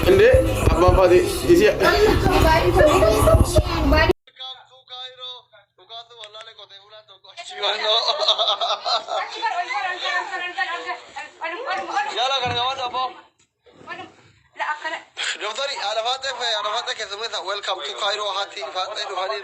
Hindi, apa-apa di isi. يلا كان جواد ابو دكتوري على فاتك على فاتك يا زلمه ويلكم تو كايرو هاتي فاتي هاني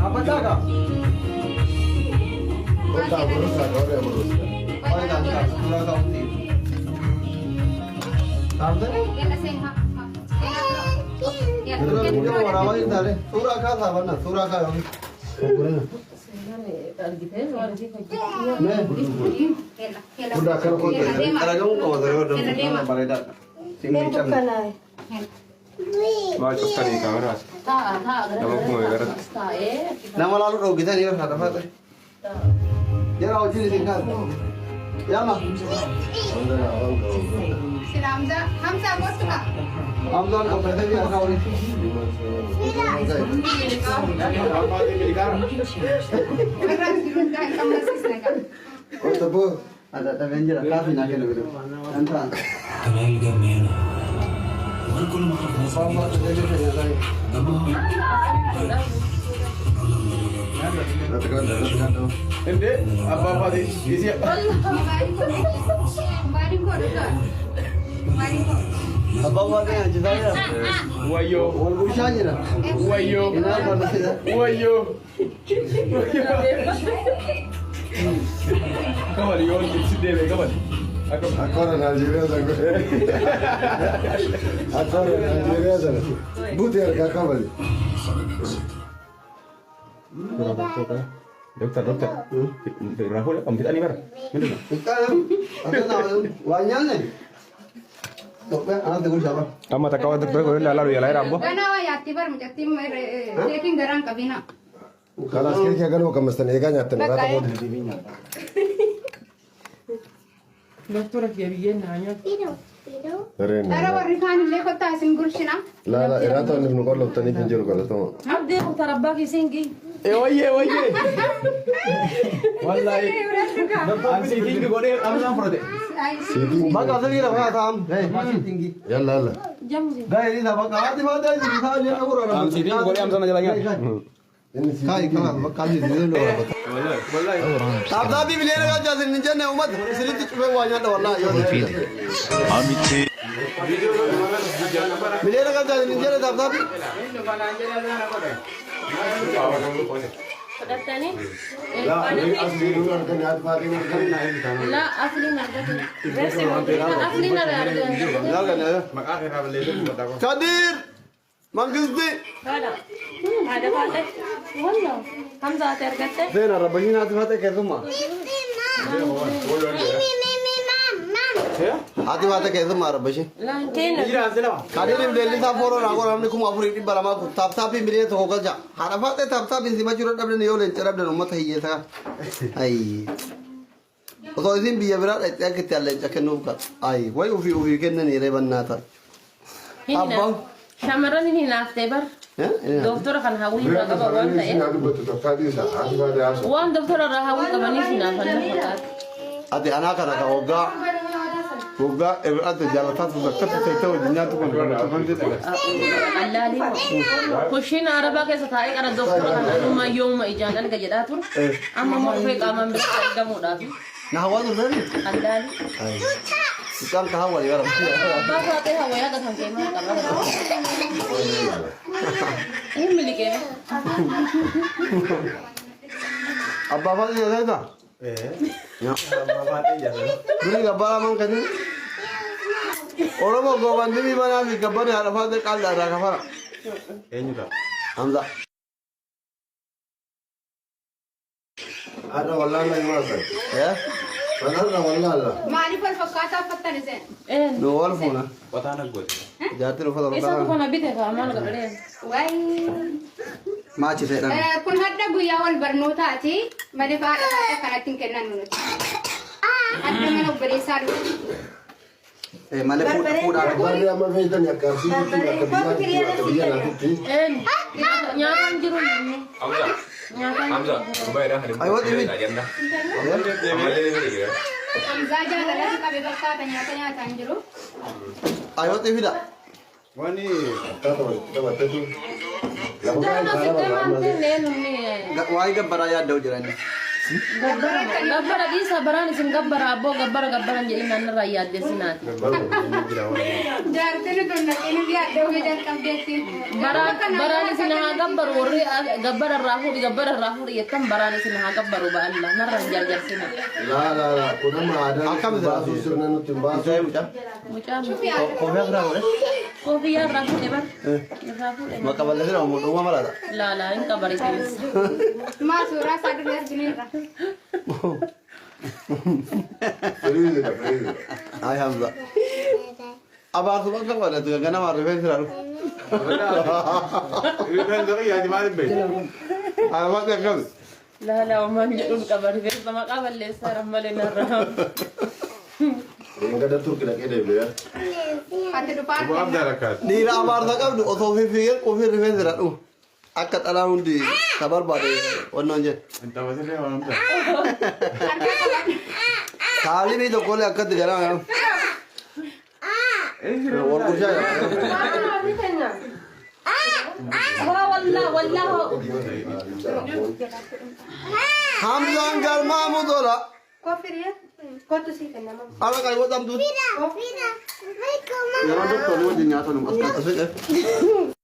Apa jaga? Berusaha, Oh, jangan, sudah tahu sih. Tahu? Itu orang lain tadi. Surah kah sahabat? Surah kah yang? Sudah kalau kau ada kamu kau ada baleda. Sini cang. Baca sekali kamera. Nama lalu kau kita ni apa apa? Jangan awak jadi tinggal. Ya lah. Si Hamza bos tu kak. Hamza kau berada di mana orang? Oh tu bu, ada Avenger kafi nak kena begitu. Entah. Hindi, apa-apa di isi. Apa-apa di aja saya. Wayo, wal busanya lah. Wayo, wayo. Kembali, yon isi deh, kembali. Aku orang Nigeria, aku orang Nigeria, Buti harga kabali. Dokter. Rahul kamu kita ni bar. Mana? Kita ada nama banyak ni. Dokter, anak tengok siapa? Kamu tak kau dokter kau lalu ya lahir ambo. Ganawa ya tibar macam tim taking garang kabina. Kalau sekali kita kalau kamu mesti ega nyata nih kata mau di sini. Doctora che viene a Keren. Ara warrikan lekot tasim gurshina. La, era tuh nih nukar lo tani pinjol kalau tuh. عبدي ترباكي سنجي Oye. Wallahi. Ansi tinggi kau ni kamu nak prote. Maka asal kita apa tam? Hei, masih tinggi. Yalla. جنبي Gaya ini apa? Kau di mana ni? Kau ni aku orang. Ansi tinggi kau ni am sana jalannya. Ini sih. Kai, kali dulu orang. Wallahi. Tapi bila nak jadi ninja ni umat, sini tu cuma wajah dah wallah. Bila nak jadi ninja dah tapi. الثاني La, ini asli dulu kan niat mati ini kan naik tanah. لا اصلي نرجع اصلي نرجع Kadir, manggis di. هذا فاتك والله حمزه ترجعت Bena, rabani nanti mati kerja Hati mati kerja mah rabashi. لا كين Kadir ni Delhi tak follow nak orang ni kumah puri ni barama ku. Tapi bila tu kau kerja, harapan tapi si macam orang ni orang cerap dan umat hiye sah. Ay. So izin biar berat, saya kita lihat cakap nukat. Ay, why ufi kan ni reban nata. هنا شمرني هنا اختبر Ya? دكتور كان هاوي ما قبل وانت Ini ايه aku betul tadi sah. Aku ada asal. وان دكتور راهوي كمان هنا فنان Ati anak anak oga eberat jalan satu dekat itu dunia tu kan علالي خشينا عربا كيس تاريخ انا دكتور كان ما يوم ما اجانا انا كجداتور اما مرفق اما بيقدموا دافي nah awal tu ni علالي sekarang kau awal ya ما فاتي هو يا دكان كيما كما ايه ملي كده apa apa ni saya tak ya beli gambar mang kan orang mau gambar ni mana ni gambar ni apa tu kalau ada gambar Hamza Ada wallah lagi masa. ya Benar wallah lah. Mari per fakata fatta ni sen. ايه no wal phone Kota anak gue. jatuh lupa ايش tak اكو انا بيتك امان قبلين Wai. macam saya Kun hadda guyyaa wal barnootaati malee faadha faadha kanattiin kennan nuti. Hadda mana obboleessaa dhufu. malah food ada Bari ama feitan ya kasi itu ya kebiasaan nanti. ايه نياتان جيرو ني نياتان ayo ini Hamzaa jaalalatti qabee bakkaata nyaata nyaataan jiru. ayo TV dah Wani. Kita baca tu. دانا في كمان تنين ني wah gambar ayah ada ujaran غبر دي صبران اسم غبر ابو غبر جي نان رايات دي سنات Jaartiin tun naqeen biyaa dhawee jalqabdeetti. بران سنها غبر وري غبر الراهو يتم بران سنها غبر بالله نرى جرجر سنة La. Kuna ada. Akam dah. Basu sirna nuti basu. saya macam مجام kau berapa orang كوفيا راهو دبر راهو maka balik sini mau rumah malah tak لا انك بريتيس Maa suuraa isaa dhufee argineerra. Feliz. ay Hamza abang tu macam mana tu kan nama referensi lalu ay macam kan لا وما نجدون كبر في ما قبل لسه رملنا الرهاب Enggak ada tur kena kena ya. Ati dhufaatti. di ramar tak kau tu atau fikir kau fikir referensi lalu akad alam di kabar pada orang je kali ni tu kau le akad dengan orang orang kerja والله Hamza anggar Mahmud ola Koofiree kootu sii kenna mama. ala kali buat tam tu Koofiree. jangan doktor ni macam ni atau ni